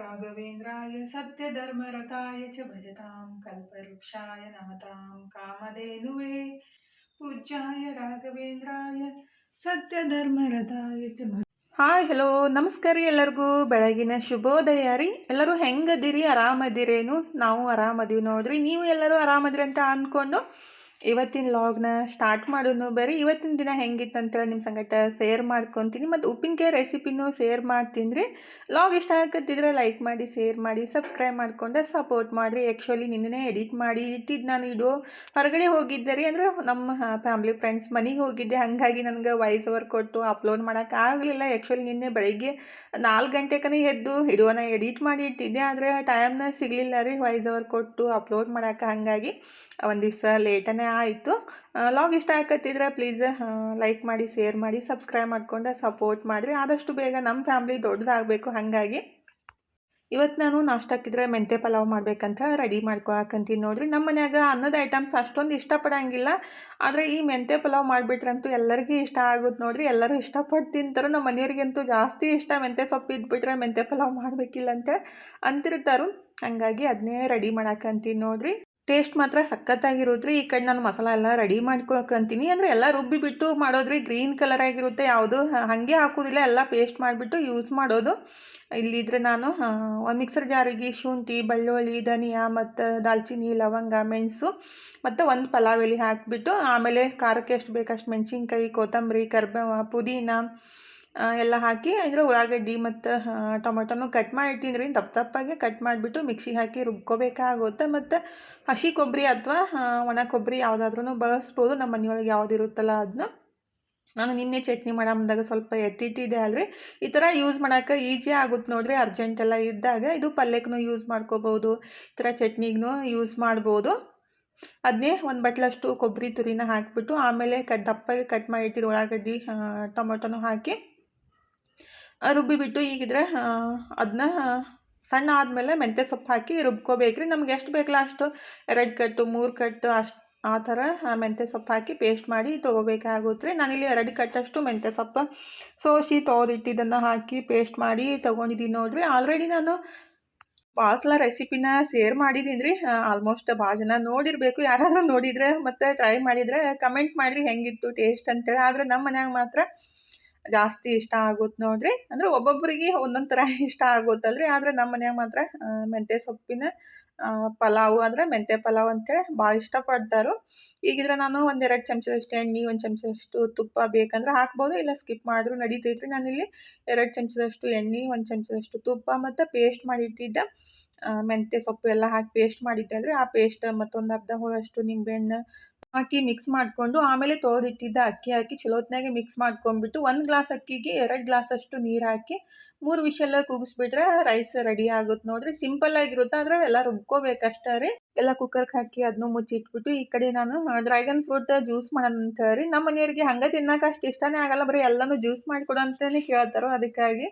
राघवेन्द्राय सत्यधर्मरताय च भजतां कल्पवृक्षाय नमतां कामधेनुवे पूज्याय राघवेन्द्राय ಸತ್ಯಧರ್ಮರತಾಯ ಚ ಹಾಯ್ ಹಲೋ ನಮಸ್ಕಾರ ರೀ ಎಲ್ಲರಿಗೂ ಬೆಳಗಿನ ಶುಭೋದಯ ರೀ. ಎಲ್ಲರೂ ಹೆಂಗದಿರಿ, ಆರಾಮದಿರೇನು? ನಾವು ಆರಾಮದೀವಿ ನೋಡ್ರಿ. ನೀವು ಎಲ್ಲರೂ ಆರಾಮದಿರಿ ಅಂತ ಅಂದ್ಕೊಂಡು ಇವತ್ತಿನ ಲಾಗ್ನ ಸ್ಟಾರ್ಟ್ ಮಾಡೋನು. ಬೇರೆ ಇವತ್ತಿನ ದಿನ ಹೆಂಗಿತ್ತು ಅಂತೇಳಿ ನಿಮ್ಮ ಸಂಗಟ ಶೇರ್ ಮಾಡ್ಕೊತೀನಿ ಮತ್ತು ಉಪ್ಪಿನಕಾಯಿ ರೆಸಿಪಿನೂ ಶೇರ್ ಮಾಡ್ತೀನಿ ರೀ. ಲಾಗ್ ಇಷ್ಟ ಆಗತ್ತಿದ್ರೆ ಲೈಕ್ ಮಾಡಿ, ಶೇರ್ ಮಾಡಿ, ಸಬ್ಸ್ಕ್ರೈಬ್ ಮಾಡ್ಕೊಂಡು ಸಪೋರ್ಟ್ ಮಾಡಿರಿ. ಆ್ಯಕ್ಚುಲಿ ನಿನ್ನೆ ಎಡಿಟ್ ಮಾಡಿ ಇಟ್ಟಿದ್ದು ನಾನು ಇದು ಹೊರಗಡೆ ಹೋಗಿದ್ದೆ ರೀ, ಅಂದರೆ ನಮ್ಮ ಫ್ಯಾಮ್ಲಿ ಫ್ರೆಂಡ್ಸ್ ಮನೆಗೆ ಹೋಗಿದ್ದೆ. ಹಾಗಾಗಿ ನನಗೆ ವಾಯ್ಸ್ ಓವರ್ ಕೊಟ್ಟು ಅಪ್ಲೋಡ್ ಮಾಡೋಕ್ಕಾಗಲಿಲ್ಲ. ಆ್ಯಕ್ಚುಲಿ ನಿನ್ನೆ ಬೆಳಗ್ಗೆ 4 ಗಂಟೆಕನೇ ಎದ್ದು ವಿಡಿಯೋನ ಎಡಿಟ್ ಮಾಡಿ ಇಟ್ಟಿದ್ದೆ, ಆದರೆ ಟೈಮ್ನ ಸಿಗಲಿಲ್ಲ ರೀ ವಾಯ್ಸ್ ಓವರ್ ಕೊಟ್ಟು ಅಪ್ಲೋಡ್ ಮಾಡೋಕೆ. ಹಾಗಾಗಿ ಒಂದು ದಿವಸ ಲೇಟನೇ ಆಯಿತು. ಲಾಗ್ ಇಷ್ಟ ಆಗತ್ತಿದ್ರೆ ಪ್ಲೀಸ್ ಲೈಕ್ ಮಾಡಿ, ಶೇರ್ ಮಾಡಿ, ಸಬ್ಸ್ಕ್ರೈಬ್ ಮಾಡ್ಕೊಂಡು ಸಪೋರ್ಟ್ ಮಾಡಿರಿ. ಆದಷ್ಟು ಬೇಗ ನಮ್ಮ ಫ್ಯಾಮ್ಲಿ ದೊಡ್ಡದಾಗಬೇಕು. ಹಾಗಾಗಿ ಇವತ್ತು ನಾನು ನಾಷ್ಟಕ್ಕಿದ್ರೆ ಮೆಂತ್ಯ ಪಲಾವ್ ಮಾಡಬೇಕಂತ ರೆಡಿ ಮಾಡ್ಕೊಳಕಂತೀನಿ ನೋಡ್ರಿ. ನಮ್ಮ ಮನ್ಯಾಗ ಅನ್ನದ ಐಟಮ್ಸ್ ಅಷ್ಟೊಂದು ಇಷ್ಟಪಡಂಗಿಲ್ಲ, ಆದರೆ ಈ ಮೆಂತ್ಯ ಪಲಾವ್ ಮಾಡಿಬಿಟ್ರಂತೂ ಎಲ್ಲರಿಗೂ ಇಷ್ಟ ಆಗುತ್ತೆ ನೋಡ್ರಿ. ಎಲ್ಲರೂ ಇಷ್ಟಪಟ್ಟು ತಿಂತಾರೆ. ನಮ್ಮ ಮನೆಯವ್ರಿಗಂತೂ ಜಾಸ್ತಿ ಇಷ್ಟ. ಮೆಂತ್ಯ ಸೊಪ್ಪು ಇದ್ಬಿಟ್ರೆ ಮೆಂತ್ಯ ಪಲಾವ್ ಮಾಡಬೇಕಿಲ್ಲ ಅಂತ ಅಂತಿರ್ತಾರೆ. ಹಾಗಾಗಿ ಅದನ್ನೇ ರೆಡಿ ಮಾಡಾಕಂತೀನಿ ನೋಡ್ರಿ. ಟೇಸ್ಟ್ ಮಾತ್ರ ಸಖತ್ತಾಗಿರುತ್ತೆ. ಈ ಕಡೆ ನಾನು ಮಸಾಲ ಎಲ್ಲ ರೆಡಿ ಮಾಡ್ಕೊಳಕಂತೀನಿ. ಅಂದರೆ ಎಲ್ಲ ರುಬ್ಬಿ ಬಿಟ್ಟು ಮಾಡೋದ್ರಿ. ಗ್ರೀನ್ ಕಲರ್ ಆಗಿರುತ್ತೆ, ಯಾವುದು ಹಾಗೆ ಹಾಕೋದಿಲ್ಲ, ಎಲ್ಲ ಪೇಸ್ಟ್ ಮಾಡಿಬಿಟ್ಟು ಯೂಸ್ ಮಾಡೋದು. ಇಲ್ಲಿದ್ರೆ ನಾನು ಒಂದು ಮಿಕ್ಸರ್ ಜಾರಿಗೆ ಶುಂಠಿ, ಬೆಳ್ಳುಳ್ಳಿ, ಧನಿಯಾ ಮತ್ತು ದಾಲ್ಚಿನ್ನಿ, ಲವಂಗ, ಮೆಣಸು ಮತ್ತು ಒಂದು ಪಲಾವ್ ಎಲೆ ಹಾಕಿಬಿಟ್ಟು, ಆಮೇಲೆ ಖಾರಕ್ಕೆ ಎಷ್ಟು ಬೇಕಷ್ಟು ಮೆಣಸಿನ್ಕಾಯಿ, ಕೊತ್ತಂಬರಿ, ಕರಿಬೇವು, ಪುದೀನ ಎಲ್ಲ ಹಾಕಿ, ಅಂದರೆ ಉಳ್ಳಾಗಡ್ಡಿ ಮತ್ತು ಟೊಮೆಟೊನು ಕಟ್ ಮಾಡಿ ಇಟ್ಟಿನಿ ರೀ. ತಪ್ಪಾಗಿ ಕಟ್ ಮಾಡಿಬಿಟ್ಟು ಮಿಕ್ಸಿಗೆ ಹಾಕಿ ರುಬ್ಕೋಬೇಕಾಗುತ್ತೆ. ಮತ್ತು ಹಸಿ ಕೊಬ್ಬರಿ ಅಥವಾ ಒಣ ಕೊಬ್ಬರಿ ಯಾವುದಾದ್ರೂ ಬಳಸ್ಬೋದು. ನಮ್ಮ ಮನೆಯೊಳಗೆ ಯಾವ್ದು ಇರುತ್ತಲ್ಲ ಅದನ್ನ. ನಾನು ನಿನ್ನೆ ಚಟ್ನಿ ಮಾಡಮ್ದಾಗ ಸ್ವಲ್ಪ ಎತ್ತಿಟ್ಟಿದ್ದೆ ಅಲ್ರಿ. ಈ ಥರ ಯೂಸ್ ಮಾಡೋಕೆ ಈಜಿ ಆಗುತ್ತೆ ನೋಡ್ರಿ. ಅರ್ಜೆಂಟೆಲ್ಲ ಇದ್ದಾಗ ಇದು ಪಲ್ಯಕ್ಕೂ ಯೂಸ್ ಮಾಡ್ಕೋಬೋದು, ಈ ಥರ ಚಟ್ನಿಗೂ ಯೂಸ್ ಮಾಡ್ಬೋದು. ಅದನ್ನೇ ಒಂದು ಬಟ್ಲಷ್ಟು ಕೊಬ್ಬರಿ ತುರಿನ ಹಾಕಿಬಿಟ್ಟು, ಆಮೇಲೆ ದಪ್ಪಾಗಿ ಕಟ್ ಮಾಡಿ ಇಟ್ಟಿರೋ ಉಳ್ಳಾಗಡ್ಡಿ, ಟೊಮೊಟೊನು ಹಾಕಿ ರುಬ್ಬಿಬಿಟ್ಟು, ಈಗಿದ್ರೆ ಅದನ್ನ ಸಣ್ಣ ಆದಮೇಲೆ ಮೆಂತ್ಯ ಸೊಪ್ಪು ಹಾಕಿ ರುಬ್ಕೋಬೇಕ್ರಿ. ನಮ್ಗೆ ಎಷ್ಟು ಬೇಕಲ್ಲ ಅಷ್ಟು 2 ಕಟ್ಟು 3 ಕಟ್ಟು ಅಷ್ಟು ಆ ಥರ ಮೆಂತ್ಯ ಸೊಪ್ಪು ಹಾಕಿ ಪೇಸ್ಟ್ ಮಾಡಿ ತೊಗೋಬೇಕಾಗುತ್ತೆ ರೀ. ನಾನಿಲ್ಲಿ 2 ಕಟ್ಟಷ್ಟು ಮೆಂತ್ಯ ಸೊಪ್ಪು ಸೋಸಿ ತೊಳೆದಿಟ್ಟಿದ್ದನ್ನು ಹಾಕಿ ಪೇಸ್ಟ್ ಮಾಡಿ ತೊಗೊಂಡಿದ್ದೀನಿ ನೋಡಿರಿ. ಆಲ್ರೆಡಿ ನಾನು ಭಾಳ ಸಲ ರೆಸಿಪಿನ ಶೇರ್ ಮಾಡಿದ್ದೀನಿ ರೀ. ಆಲ್ಮೋಸ್ಟ್ ಭಾಳ ಜನ ನೋಡಿರಬೇಕು. ಯಾರಾದರೂ ನೋಡಿದರೆ ಮತ್ತು ಟ್ರೈ ಮಾಡಿದರೆ ಕಮೆಂಟ್ ಮಾಡಿರಿ ಹೆಂಗಿತ್ತು ಟೇಸ್ಟ್ ಅಂತೇಳಿ. ಆದರೆ ನಮ್ಮ ಮನ್ಯಾಗ ಮಾತ್ರ ಜಾಸ್ತಿ ಇಷ್ಟ ಆಗುತ್ತೆ ನೋಡ್ರಿ. ಅಂದರೆ ಒಬ್ಬೊಬ್ಬರಿಗೆ ಒಂದೊಂದು ಥರ ಇಷ್ಟ ಆಗುತ್ತಲ್ರಿ. ಆದರೆ ನಮ್ಮ ಮನ್ಯಾಗ ಮಾತ್ರ ಮೆಂತ್ಯ ಸೊಪ್ಪಿನ ಪಲಾವು ಅಂದರೆ ಮೆಂತ್ಯ ಪಲಾವ್ ಅಂತೇಳಿ ಭಾಳ ಇಷ್ಟಪಡ್ತಾರೆ. ಈಗಿದ್ರೆ ನಾನು 1-2 ಚಮಚದಷ್ಟು ಎಣ್ಣೆ, 1 ಚಮಚದಷ್ಟು ತುಪ್ಪ ಬೇಕಂದ್ರೆ ಹಾಕ್ಬೋದು, ಇಲ್ಲ ಸ್ಕಿಪ್ ಮಾಡಿದ್ರು ನಡೀತೈತ್ರಿ. ನಾನಿಲ್ಲಿ 2 ಚಮಚದಷ್ಟು ಎಣ್ಣೆ, 1 ಚಮಚದಷ್ಟು ತುಪ್ಪ ಮತ್ತು ಪೇಸ್ಟ್ ಮಾಡಿಟ್ಟಿದ್ದ ಮೆಂತ್ಯ ಸೊಪ್ಪು ಎಲ್ಲ ಹಾಕಿ ಪೇಸ್ಟ್ ಮಾಡಿದ್ದೆ ಅಂದರೆ ಆ ಪೇಸ್ಟ್ ಮತ್ತೊಂದು ಅರ್ಧ ಹೋಳಷ್ಟು ನಿಂಬೆಹಣ್ಣು ಹಾಕಿ ಮಿಕ್ಸ್ ಮಾಡಿಕೊಂಡು, ಆಮೇಲೆ ತೊಳೆದಿಟ್ಟಿದ್ದ ಅಕ್ಕಿ ಹಾಕಿ ಚಲೋತ್ನಾಗೆ ಮಿಕ್ಸ್ ಮಾಡ್ಕೊಂಡ್ಬಿಟ್ಟು, 1 ಗ್ಲಾಸ್ ಅಕ್ಕಿಗೆ 2 ಗ್ಲಾಸಷ್ಟು ನೀರು ಹಾಕಿ 3 ವಿಷಲ್ ಕೂಗಿಸ್ಬಿಟ್ರೆ ರೈಸ್ ರೆಡಿ ಆಗುತ್ತೆ ನೋಡ್ರಿ. ಸಿಂಪಲ್ ಆಗಿರುತ್ತೆ, ಆದರೆ ಎಲ್ಲ ರುಬ್ಕೋಬೇಕಷ್ಟೇ ರೀ. ಎಲ್ಲ ಕುಕ್ಕರ್ಗೆ ಹಾಕಿ ಅದನ್ನು ಮುಚ್ಚಿಟ್ಬಿಟ್ಟು, ಈ ಕಡೆ ನಾನು ಡ್ರ್ಯಾಗನ್ ಫ್ರೂಟ್ ಜ್ಯೂಸ್ ಮಾಡೋಣ ಅಂತ ರೀ. ನಮ್ಮ ಮನೆಯವ್ರಿಗೆ ಹಂಗೆ ತಿನ್ನೋಕೆ ಅಷ್ಟು ಇಷ್ಟನೇ ಆಗಲ್ಲ, ಬರೀ ಎಲ್ಲನೂ ಜ್ಯೂಸ್ ಮಾಡಿಕೊಡು ಅಂತಲೇ ಕೇಳ್ತಾರೆ. ಅದಕ್ಕಾಗಿ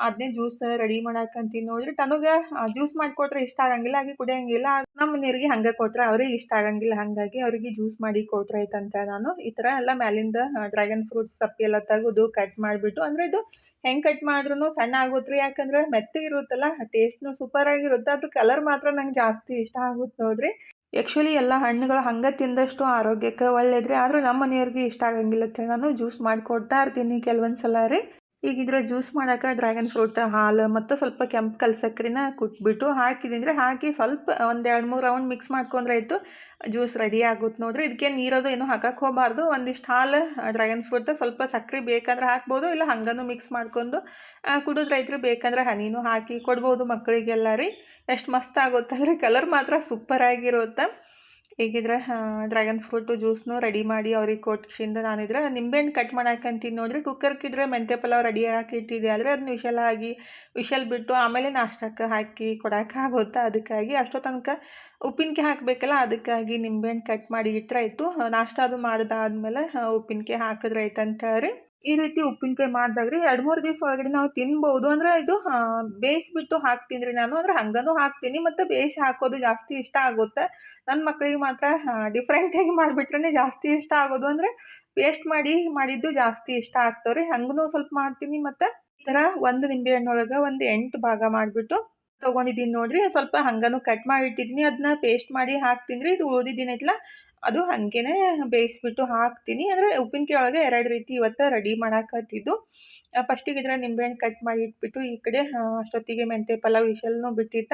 ಅದನ್ನೇ ಜ್ಯೂಸ್ ರೆಡಿ ಮಾಡಾಕಂತೀನಿ ನೋಡ್ರಿ. ತನಗೆ ಜ್ಯೂಸ್ ಮಾಡಿಕೊಟ್ರೆ ಇಷ್ಟ ಆಗಂಗಿಲ್ಲ, ಹಾಗೆ ಕುಡಿಯೋಂಗಿಲ್ಲ. ನಮ್ಮ ಮನೆಯವ್ರಿಗೆ ಹಂಗೆ ಕೊಟ್ಟರೆ ಅವ್ರಿಗೆ ಇಷ್ಟ ಆಗಂಗಿಲ್ಲ, ಹಾಗಾಗಿ ಅವರಿಗೆ ಜ್ಯೂಸ್ ಮಾಡಿ ಕೊಟ್ರೆ ಆಯ್ತಂತ ನಾನು ಈ ಥರ ಎಲ್ಲ ಮ್ಯಾಲಿಂದ ಡ್ರ್ಯಾಗನ್ ಫ್ರೂಟ್ಸ್ ಸಪ್ಪಿ ಎಲ್ಲ ತೆಗೆದು ಕಟ್ ಮಾಡಿಬಿಟ್ಟು, ಅಂದರೆ ಇದು ಹೆಂಗೆ ಕಟ್ ಮಾಡಿದ್ರೂ ಸಣ್ಣ ಆಗುತ್ತೆ ರೀ. ಯಾಕಂದರೆ ಮೆತ್ತಗಿರುತ್ತಲ್ಲ, ಟೇಸ್ಟ್ನು ಸೂಪರಾಗಿರುತ್ತೆ. ಅದ್ರ ಕಲರ್ ಮಾತ್ರ ನಂಗೆ ಜಾಸ್ತಿ ಇಷ್ಟ ಆಗುತ್ತೆ ನೋಡ್ರಿ. ಆ್ಯಕ್ಚುಲಿ ಎಲ್ಲ ಹಣ್ಣುಗಳು ಹಂಗೆ ತಿಂದಷ್ಟು ಆರೋಗ್ಯಕ್ಕೆ ಒಳ್ಳೇದ್ರಿ. ಆದರೆ ನಮ್ಮ ಮನೆಯವ್ರಿಗೆ ಇಷ್ಟ ಆಗಂಗಿಲ್ಲ ಅಂತೇಳಿ ನಾನು ಜ್ಯೂಸ್ ಮಾಡಿ ಕೊಡ್ತಾ ಇರ್ತೀನಿ ಕೆಲವೊಂದು ಸಲ ರೀ. ಈಗಿದ್ರೆ ಜ್ಯೂಸ್ ಮಾಡೋಕೆ ಡ್ರ್ಯಾಗನ್ ಫ್ರೂಟ್ ಹಾಲು ಮತ್ತು ಸ್ವಲ್ಪ ಕೆಂಪು ಕಲ್ ಸಕ್ಕರೆನ ಕುಟ್ಬಿಟ್ಟು ಹಾಕಿದ್ದೀನಿ. ಹಾಕಿ ಸ್ವಲ್ಪ ಒಂದು 2-3 ರೌಂಡ್ ಮಿಕ್ಸ್ ಮಾಡ್ಕೊಂಡ್ರೆ ಆಯಿತು, ಜ್ಯೂಸ್ ರೆಡಿ ಆಗುತ್ತೆ ನೋಡ್ರಿ. ಇದಕ್ಕೆ ನೀರೋದು ಏನೂ ಹಾಕಕ್ಕೆ ಹೋಗಬಾರ್ದು. ಒಂದಿಷ್ಟು ಹಾಲು, ಡ್ರ್ಯಾಗನ್ ಫ್ರೂಟ್, ಸ್ವಲ್ಪ ಸಕ್ಕರೆ ಬೇಕಂದ್ರೆ ಹಾಕ್ಬೋದು, ಇಲ್ಲ ಹಂಗನೂ ಮಿಕ್ಸ್ ಮಾಡ್ಕೊಂಡು ಕುಡಿದ್ರೆ ಐತ್ರಿ. ಬೇಕಂದ್ರೆ ಹನಿನೂ ಹಾಕಿ ಕೊಡ್ಬೋದು ಮಕ್ಕಳಿಗೆಲ್ಲ ರೀ. ಎಷ್ಟು ಮಸ್ತ್ ಆಗುತ್ತಂದರೆ ಕಲರ್ ಮಾತ್ರ ಸೂಪರಾಗಿರುತ್ತೆ. ಈಗಿದ್ರೆ ಡ್ರ್ಯಾಗನ್ ಫ್ರೂಟು ಜ್ಯೂಸ್ನು ರೆಡಿ ಮಾಡಿ ಅವ್ರಿಗೆ ಕೊಟ್ಕಿಂದ ನಾನಿದ್ರೆ ನಿಂಬೆಹಣ್ಣು ಕಟ್ ಮಾಡಾಕಂತೀನಿ ನೋಡ್ರಿ. ಕುಕ್ಕರ್ಗಿದ್ರೆ ಮೆಂತ್ಯ ಪಲಾವ್ ರೆಡಿ ಹಾಕಿಟ್ಟಿದ್ದೆ, ಆದರೆ ಅದನ್ನ ವಿಷಲ್ ಬಿಟ್ಟು ಆಮೇಲೆ ನಾಷ್ಟಕ್ಕೆ ಹಾಕಿ ಕೊಡೋಕ್ಕಾಗುತ್ತೆ. ಅದಕ್ಕಾಗಿ ಅಷ್ಟೋ ತನಕ ಉಪ್ಪಿನಕಾಯಿ ಹಾಕಬೇಕಲ್ಲ, ಅದಕ್ಕಾಗಿ ನಿಂಬೆಹಣ್ಣು ಕಟ್ ಮಾಡಿ ಇಟ್ಟರೆ ಆಯಿತು. ನಾಷ್ಟ ಅದು ಮಾಡಿದಾದ್ಮೇಲೆ ಉಪ್ಪಿನಕಾಯಿ ಹಾಕಿದ್ರೆ ಆಯ್ತಂತ ರೀ. ಈ ರೀತಿ ಉಪ್ಪಿನಕಾಯಿ ಮಾಡಿದಾಗ್ರಿ 2-3 ದಿವಸ ಒಳಗಡೆ ನಾವು ತಿನ್ಬೋದು. ಅಂದರೆ ಇದು ಬೇಯಿಸ್ಬಿಟ್ಟು ಹಾಕ್ತೀನಿ ರೀ ನಾನು, ಅಂದರೆ ಹಂಗನೂ ಹಾಕ್ತೀನಿ ಮತ್ತು ಬೇಯಿಸಿ ಹಾಕೋದು ಜಾಸ್ತಿ ಇಷ್ಟ ಆಗುತ್ತೆ. ನನ್ನ ಮಕ್ಕಳಿಗೆ ಮಾತ್ರ ಡಿಫ್ರೆಂಟಾಗಿ ಮಾಡಿಬಿಟ್ರೆ ಜಾಸ್ತಿ ಇಷ್ಟ ಆಗೋದು. ಅಂದರೆ ಪೇಸ್ಟ್ ಮಾಡಿದ್ದು ಜಾಸ್ತಿ ಇಷ್ಟ ಆಗ್ತಾವೆ ರೀ. ಹಂಗೂ ಸ್ವಲ್ಪ ಮಾಡ್ತೀನಿ. ಮತ್ತು ಈ ಥರ ಒಂದು ನಿಂಬೆಹಣ್ಣೊಳಗೆ ಒಂದು 8 ಭಾಗ ಮಾಡಿಬಿಟ್ಟು ತೊಗೊಂಡಿದ್ದೀನಿ ನೋಡಿರಿ. ಸ್ವಲ್ಪ ಹಂಗನೂ ಕಟ್ ಮಾಡಿ ಇಟ್ಟಿದ್ದೀನಿ. ಅದನ್ನ ಪೇಸ್ಟ್ ಮಾಡಿ ಹಾಕ್ತೀನಿ ರೀ. ಇದು ಉಳಿದಿದ್ದೇನೈತಲ್ಲ ಅದು ಹಾಗೇನೆ ಬೇಯಿಸ್ಬಿಟ್ಟು ಹಾಕ್ತೀನಿ. ಅಂದರೆ ಉಪ್ಪಿನಕಾಯಿ ಒಳಗೆ 2 ರೀತಿ ಇವತ್ತು ರೆಡಿ ಮಾಡಾಕತ್ತಿದ್ದು. ಫಸ್ಟಿಗೆ ಇದರ ನಿಂಬೆಹಣ್ಣು ಕಟ್ ಮಾಡಿ ಇಟ್ಬಿಟ್ಟು ಈ ಕಡೆ ಅಷ್ಟೊತ್ತಿಗೆ ಮೆಂತ್ಯ ಪಲಾವ್ ವಿಷಲ್ನೂ ಬಿಟ್ಟಿದ್ದ.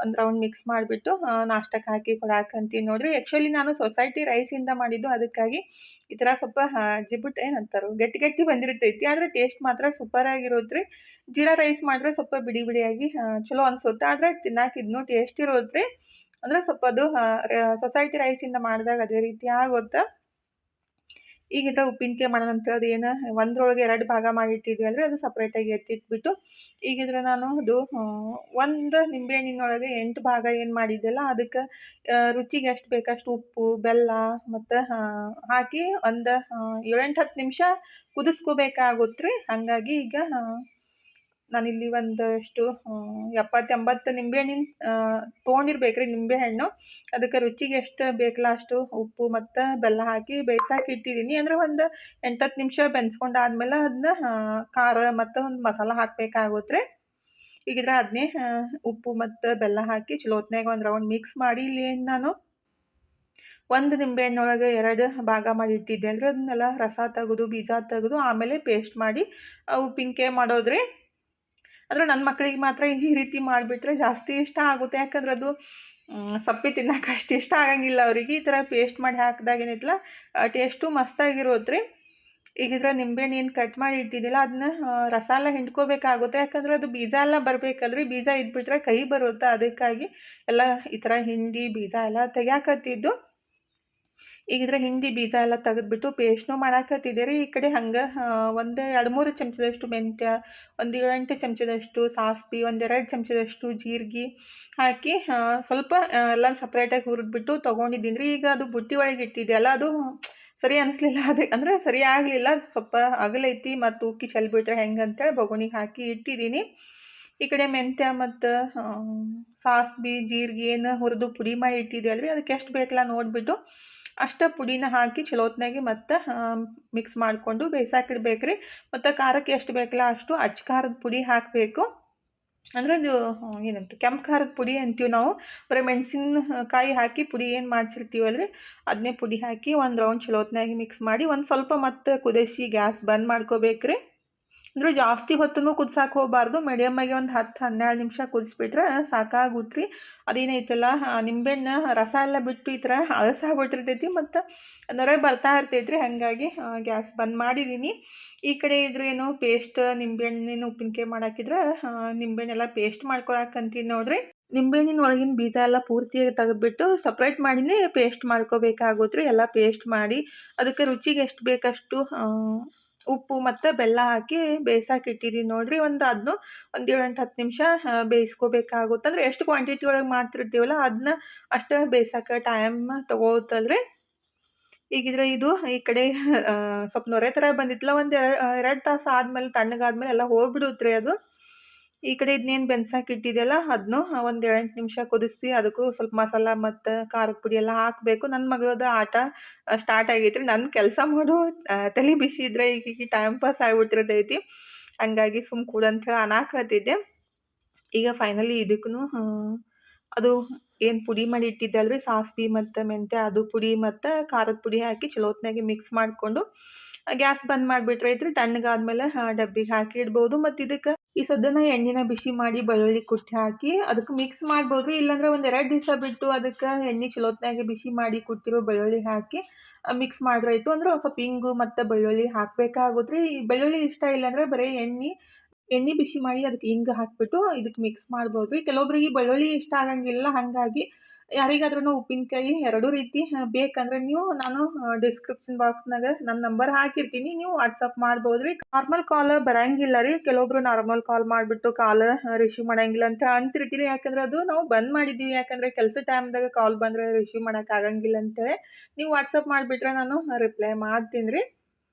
ಒಂದು ರೌಂಡ್ ಮಿಕ್ಸ್ ಮಾಡಿಬಿಟ್ಟು ನಾಷ್ಟಕ್ಕೆ ಹಾಕಿ ಕೊಡಾಕಂತೀನಿ ನೋಡಿರಿ. ಆ್ಯಕ್ಚುಲಿ ನಾನು ಸೊಸೈಟಿ ರೈಸಿಂದ ಮಾಡಿದ್ದು, ಅದಕ್ಕಾಗಿ ಈ ಥರ ಸ್ವಲ್ಪ ಜಿಬುಟ್ ಏನಂತಾರೆ ಗಟ್ಟಿ ಗಟ್ಟಿ ಬಂದಿರ್ತೈತಿ. ಆದರೆ ಟೇಸ್ಟ್ ಮಾತ್ರ ಸೂಪರಾಗಿರುತ್ತೆ ರೀ. ಜೀರಾ ರೈಸ್ ಮಾಡಿದ್ರೆ ಸ್ವಲ್ಪ ಬಿಡಿ ಬಿಡಿಯಾಗಿ ಚಲೋ ಅನಿಸುತ್ತೆ. ಆದರೆ ತಿನ್ನಕ್ಕೆ ಇನ್ನೂ ಟೇಸ್ಟ್ ಇರುತ್ತೆ. ಅಂದರೆ ಸ್ವಲ್ಪ ಅದು ಸೊಸೈಟಿ ರೈಸಿಂದ ಮಾಡಿದಾಗ ಅದೇ ರೀತಿ ಆಗುತ್ತೆ. ಈಗ ಇದರ ಉಪ್ಪಿನಕಾಯಿ ಮಾಡೋಣ ಅಂತೇಳಿ ಏನು ಒಂದರೊಳಗೆ 2 ಭಾಗ ಮಾಡಿಟ್ಟಿದ್ವಲ್ರಿ, ಅದು ಸಪ್ರೇಟಾಗಿ ಎತ್ತಿಟ್ಬಿಟ್ಟು ಈಗಿದ್ರೆ ನಾನು ಅದು ಒಂದು ನಿಂಬೆಹಣ್ಣಿನೊಳಗೆ 8 ಭಾಗ ಏನು ಮಾಡಿದ್ದೆಲ್ಲ ಅದಕ್ಕೆ ರುಚಿಗೆ ಎಷ್ಟು ಬೇಕಷ್ಟು ಉಪ್ಪು, ಬೆಲ್ಲ ಮತ್ತು ಹಾಕಿ ಒಂದು 7-10 ನಿಮಿಷ ಕುದಿಸ್ಕೋಬೇಕಾಗುತ್ತೆ ರೀ. ಹಾಗಾಗಿ ಈಗ ನಾನಿಲ್ಲಿ ಒಂದಷ್ಟು 70-80 ನಿಂಬೆಹಣ್ಣಿನ ತೊಗೊಂಡಿರ್ಬೇಕು ರೀ ನಿಂಬೆಹಣ್ಣು. ಅದಕ್ಕೆ ರುಚಿಗೆ ಎಷ್ಟು ಬೇಕಲ್ಲ ಅಷ್ಟು ಉಪ್ಪು ಮತ್ತು ಬೆಲ್ಲ ಹಾಕಿ ಬೇಯಿಸಕ್ಕೆ ಇಟ್ಟಿದ್ದೀನಿ. ಅಂದರೆ ಒಂದು 8-10 ನಿಮಿಷ ಬೆನ್ಸ್ಕೊಂಡಾದ್ಮೇಲೆ ಅದನ್ನ ಖಾರ ಮತ್ತು ಒಂದು ಮಸಾಲ ಹಾಕಬೇಕಾಗುತ್ತೆ ರೀ. ಈಗಿದ್ರೆ ಅದನ್ನೇ ಉಪ್ಪು ಮತ್ತು ಬೆಲ್ಲ ಹಾಕಿ ಚಲೋತ್ನಾಗ ಒಂದು ರೌಂಡ್ ಮಿಕ್ಸ್ ಮಾಡಿ ಇಲ್ಲಿ ಏನು ನಾನು ಒಂದು ನಿಂಬೆಹಣ್ಣೊಳಗೆ 2 ಭಾಗ ಮಾಡಿ ಇಟ್ಟಿದ್ದೆ ಅಂದರೆ ಅದನ್ನೆಲ್ಲ ರಸ ತೆಗೆದು ಬೀಜ ತೆಗೆದು ಆಮೇಲೆ ಪೇಸ್ಟ್ ಮಾಡಿ ಉಪ್ಪಿನಕಾಯಿ ಮಾಡೋದ್ರಿ. ಅಂದರೆ ನನ್ನ ಮಕ್ಕಳಿಗೆ ಮಾತ್ರ ಈ ರೀತಿ ಮಾಡಿಬಿಟ್ರೆ ಜಾಸ್ತಿ ಇಷ್ಟ ಆಗುತ್ತೆ. ಯಾಕಂದ್ರೆ ಅದು ಸಪ್ಪೆ ತಿನ್ನೋಕೆ ಅಷ್ಟು ಇಷ್ಟ ಆಗಂಗಿಲ್ಲ ಅವರಿಗೆ. ಈ ಥರ ಪೇಸ್ಟ್ ಮಾಡಿ ಹಾಕಿದಾಗ ಏನೈತಲ್ಲ ಟೇಸ್ಟು ಮಸ್ತಾಗಿರುತ್ತೆ ರೀ. ಈಗಿದ್ರೆ ನಿಂಬೆಹಣ್ಣು ಏನು ಕಟ್ ಮಾಡಿ ಇಟ್ಟಿದ್ದಿಲ್ಲ ಅದನ್ನ ರಸ ಎಲ್ಲ ಹಿಂಡ್ಕೋಬೇಕಾಗುತ್ತೆ. ಯಾಕಂದರೆ ಅದು ಬೀಜ ಎಲ್ಲ ಬರಬೇಕಲ್ರಿ. ಬೀಜ ಇದ್ಬಿಟ್ರೆ ಕೈ ಬರುತ್ತೆ. ಅದಕ್ಕಾಗಿ ಎಲ್ಲ ಈ ಥರ ಹಿಂಡಿ ಬೀಜ ಎಲ್ಲ ತೆಗ್ಯಾಕತ್ತಿದ್ದು. ಈಗಿದ್ರೆ ಹಿಂಡಿ ಬೀಜ ಎಲ್ಲ ತೆಗೆದ್ಬಿಟ್ಟು ಪೇಸ್ಟ್ನೂ ಮಾಡಾಕತ್ತಿದ್ದೆ ರೀ. ಈ ಕಡೆ ಹಂಗೆ ಒಂದು 2-3 ಚಮಚದಷ್ಟು ಮೆಂತ್ಯ, ಒಂದು 7-8 ಚಮಚದಷ್ಟು ಸಾಸ್ವೆ, 1-2 ಚಮಚದಷ್ಟು ಜೀರಿಗೆ ಹಾಕಿ ಸ್ವಲ್ಪ ಎಲ್ಲ ಸಪ್ರೇಟಾಗಿ ಹುರಿದ್ಬಿಟ್ಟು ತೊಗೊಂಡಿದ್ದೀನಿ ರೀ. ಈಗ ಅದು ಬುಟ್ಟಿ ಒಳಗೆ ಇಟ್ಟಿದೆಯಲ್ಲ ಅದು ಸರಿ ಅನಿಸ್ಲಿಲ್ಲ. ಅಂದರೆ ಸರಿ ಆಗಲಿಲ್ಲ, ಸ್ವಲ್ಪ ಅಗಲೈತಿ ಮತ್ತು ಉಕ್ಕಿ ಚೆಲ್ಬಿಟ್ರೆ ಹೆಂಗೆ ಅಂತೇಳಿ ಬೊಗಣಿಗೆ ಹಾಕಿ ಇಟ್ಟಿದ್ದೀನಿ. ಈ ಕಡೆ ಮೆಂತ್ಯ ಮತ್ತು ಸಾಸ್ವೆ ಜೀರಿಗೆ ಏನು ಹುರಿದು ಪುಡಿ ಮಾಡಿ ಇಟ್ಟಿದೆಯಲ್ಲ ರೀ, ಅದಕ್ಕೆ ಎಷ್ಟು ಬೇಕಲ್ಲ ನೋಡಿಬಿಟ್ಟು ಅಷ್ಟು ಪುಡಿನ ಹಾಕಿ ಚಲೋತ್ನಾಗಿ ಮತ್ತು ಮಿಕ್ಸ್ ಮಾಡಿಕೊಂಡು ಬೇಯಿಸಾಕಿಡ್ಬೇಕು ರೀ. ಮತ್ತು ಖಾರಕ್ಕೆ ಎಷ್ಟು ಬೇಕಲ್ಲ ಅಷ್ಟು ಅಚ್ಚ ಖಾರದ ಪುಡಿ ಹಾಕಬೇಕು. ಅಂದರೆ ಅದು ಏನಂತ ಕೆಂಪು ಖಾರದ ಪುಡಿ ಅಂತೀವಿ ನಾವು. ಬರೀ ಮೆಣಸಿನಕಾಯಿ ಹಾಕಿ ಪುಡಿ ಏನು ಮಾಡಿಸಿರ್ತೀವಲ್ಲ ರೀ, ಅದನ್ನೇ ಪುಡಿ ಹಾಕಿ ಒಂದು ರೌಂಡ್ ಚಲೋತ್ನಾಗಿ ಮಿಕ್ಸ್ ಮಾಡಿ ಒಂದು ಸ್ವಲ್ಪ ಮತ್ತು ಕುದಿಸಿ ಗ್ಯಾಸ್ ಬಂದ್ ಮಾಡ್ಕೋಬೇಕು ರೀ. ಅಂದರೆ ಜಾಸ್ತಿ ಹೊತ್ತೂ ಕುದ್ಸಕ್ಕೆ ಹೋಗಬಾರ್ದು. ಮೀಡಿಯಮ್ಮಾಗಿ ಒಂದು 10-12 ನಿಮಿಷ ಕುದಿಸ್ಬಿಟ್ರೆ ಸಾಕಾಗುತ್ತೆ ರೀ. ಅದೇನೈತಲ್ಲ ನಿಂಬೆಹಣ್ಣು ರಸ ಎಲ್ಲ ಬಿಟ್ಟು ಈ ಥರ ಅಳಸಾಗ್ಬಿಟ್ಟಿರ್ತೈತಿ ಮತ್ತು ನೊರೆ ಬರ್ತಾ ಇರ್ತೈತಿ ರೀ. ಹಾಗಾಗಿ ಗ್ಯಾಸ್ ಬಂದ್ ಮಾಡಿದ್ದೀನಿ. ಈ ಕಡೆ ಇದ್ರೇನು ಪೇಸ್ಟ್ ನಿಂಬೆಹಣ್ಣಿನ ಉಪ್ಪಿನಕಾಯಿ ಮಾಡಾಕಿದ್ರೆ ನಿಂಬೆಹಣ್ಣೆಲ್ಲ ಪೇಸ್ಟ್ ಮಾಡ್ಕೊಳಕ್ಕಂತೀನಿ ನೋಡಿರಿ. ನಿಂಬೆಹಣ್ಣಿನ ಒಳಗಿನ ಬೀಜ ಎಲ್ಲ ಪೂರ್ತಿಯಾಗಿ ತೆಗೆದ್ಬಿಟ್ಟು ಸಪ್ರೇಟ್ ಮಾಡಿನೇ ಪೇಸ್ಟ್ ಮಾಡ್ಕೋಬೇಕಾಗುತ್ತೆ ರೀ. ಎಲ್ಲ ಪೇಸ್ಟ್ ಮಾಡಿ ಅದಕ್ಕೆ ರುಚಿಗೆ ಎಷ್ಟು ಬೇಕಷ್ಟು ಉಪ್ಪು ಮತ್ತು ಬೆಲ್ಲ ಹಾಕಿ ಬೇಯಿಸಕ್ಕೆ ಇಟ್ಟಿದ್ದೀನಿ ನೋಡಿರಿ. ಅದನ್ನು ಒಂದು 7-10 ನಿಮಿಷ ಬೇಯಿಸ್ಕೋಬೇಕಾಗುತ್ತೆ. ಅಂದರೆ ಎಷ್ಟು ಕ್ವಾಂಟಿಟಿ ಒಳಗೆ ಮಾಡ್ತಿರ್ತೀವಲ್ಲ ಅದನ್ನ ಅಷ್ಟೇ ಬೇಯಿಸಕ್ಕೆ ಟೈಮ್ ತೊಗೊಳ್ತಲ್ರಿ. ಈಗಿದ್ರೆ ಇದು ಈ ಕಡೆ ಸ್ವಲ್ಪ ನೊರೆ ಥರ ಬಂದಿತ್ತಲ್ಲ, ಒಂದು 2 ತಾಸು ಆದಮೇಲೆ ತಣ್ಣಗಾದ್ಮೇಲೆ ಎಲ್ಲ ಹೋಗ್ಬಿಡುತ್ತೆ ರೀ ಅದು. ಈ ಕಡೆ ಇದನ್ನೇನು ಬೆನ್ಸಕ್ಕೆ ಇಟ್ಟಿದೆಯಲ್ಲ ಅದನ್ನು ಒಂದು 7-8 ನಿಮಿಷ ಕುದಿಸಿ ಅದಕ್ಕೂ ಸ್ವಲ್ಪ ಮಸಾಲ ಮತ್ತು ಖಾರದ ಪುಡಿ ಎಲ್ಲ ಹಾಕಬೇಕು. ನನ್ನ ಮಗಳದ್ದು ಆಟ ಸ್ಟಾರ್ಟ್ ಆಗೈತೆ ರೀ. ನನ್ನ ಕೆಲಸ ಮಾಡೋ ತಲೆ ಬಿಸಿ ಇದ್ದರೆ ಈಗ ಟೈಮ್ ಪಾಸ್ ಆಗಿಬಿಟ್ಟಿರ್ತೈತಿ. ಹಂಗಾಗಿ ಕೂಡು ಅಂಥೇಳಿ ಅನ್ನಕತ್ತಿದ್ದೆ. ಈಗ ಫೈನಲಿ ಇದಕ್ಕೂ ಅದು ಏನು ಪುಡಿ ಮಾಡಿ ಇಟ್ಟಿದ್ದಲ್ಲ ರೀ ಸಾಸ್ವೆ ಮತ್ತು ಮೆಂತ್ಯ, ಅದು ಪುಡಿ ಮತ್ತು ಖಾರದ ಪುಡಿ ಹಾಕಿ ಚಲೋತ್ನಾಗಿ ಮಿಕ್ಸ್ ಮಾಡಿಕೊಂಡು ಗ್ಯಾಸ್ ಬಂದ್ ಮಾಡಿಬಿಟ್ರೆ ಐತ್ರಿ. ತಣ್ಣಗಾದ್ಮೇಲೆ ಡಬ್ಬಿಗೆ ಹಾಕಿ ಇಡ್ಬೋದು. ಮತ್ತು ಇದಕ್ಕೆ ಈ ಸದ್ಯನ ಎಣ್ಣೆನ ಬಿಸಿ ಮಾಡಿ ಬೆಳ್ಳುಳ್ಳಿ ಕುಟ್ಟಿ ಹಾಕಿ ಅದಕ್ಕೆ ಮಿಕ್ಸ್ ಮಾಡ್ಬೋದು ರೀ. ಇಲ್ಲಾಂದ್ರೆ ಒಂದು 2 ದಿವಸ ಬಿಟ್ಟು ಅದಕ್ಕೆ ಎಣ್ಣೆ ಚಲೋತ್ನಾಗೆ ಬಿಸಿ ಮಾಡಿ ಕುಟ್ಟಿರೋ ಬೆಳ್ಳುಳ್ಳಿ ಹಾಕಿ ಮಿಕ್ಸ್ ಮಾಡ್ರಾಯ್ತು. ಅಂದ್ರೆ ಸ್ವಲ್ಪ ಇಂಗು ಮತ್ತು ಬೆಳ್ಳುಳ್ಳಿ ಹಾಕಬೇಕಾಗುತ್ತೆ ರೀ. ಈ ಬೆಳ್ಳುಳ್ಳಿ ಇಷ್ಟ ಇಲ್ಲಾಂದರೆ ಬರೀ ಎಣ್ಣೆ ಬಿಸಿ ಮಾಡಿ ಅದಕ್ಕೆ ಹಿಂಗೆ ಹಾಕಿಬಿಟ್ಟು ಇದಕ್ಕೆ ಮಿಕ್ಸ್ ಮಾಡ್ಬೋದು ರೀ. ಕೆಲವೊಬ್ರಿಗೆ ಬೆಳ್ಳುಳ್ಳಿ ಇಷ್ಟ ಆಗಂಗಿಲ್ಲ. ಹಾಗಾಗಿ ಯಾರಿಗಾದ್ರೂ ಉಪ್ಪಿನಕಾಯಿ 2 ರೀತಿ ಬೇಕಂದ್ರೆ ನಾನು ಡಿಸ್ಕ್ರಿಪ್ಷನ್ ಬಾಕ್ಸ್ನಾಗ ನನ್ನ ನಂಬರ್ ಹಾಕಿರ್ತೀನಿ, ನೀವು ವಾಟ್ಸಪ್ ಮಾಡ್ಬೋದು ರೀ. ನಾರ್ಮಲ್ ಕಾಲ್ ಬರೋಂಗಿಲ್ಲ ರೀ. ಕೆಲವೊಬ್ರು ನಾರ್ಮಲ್ ಕಾಲ್ ಮಾಡಿಬಿಟ್ಟು ಕಾಲ್ ರಿಸೀವ್ ಮಾಡೋಂಗಿಲ್ಲ ಅಂತ ಅಂತಿರ್ತೀರಿ. ಯಾಕಂದ್ರೆ ಅದು ನಾವು ಬಂದ್ ಮಾಡಿದ್ದೀವಿ. ಯಾಕಂದರೆ ಕೆಲಸ ಟೈಮ್ದಾಗ ಕಾಲ್ ಬಂದರೆ ರಿಸೀವ್ ಮಾಡೋಕೆ ಆಗಂಗಿಲ್ಲ ಅಂತೇಳಿ ನೀವು ವಾಟ್ಸಪ್ ಮಾಡಿಬಿಟ್ರೆ ನಾನು ರಿಪ್ಲೈ ಮಾಡ್ತೀನಿ ರೀ.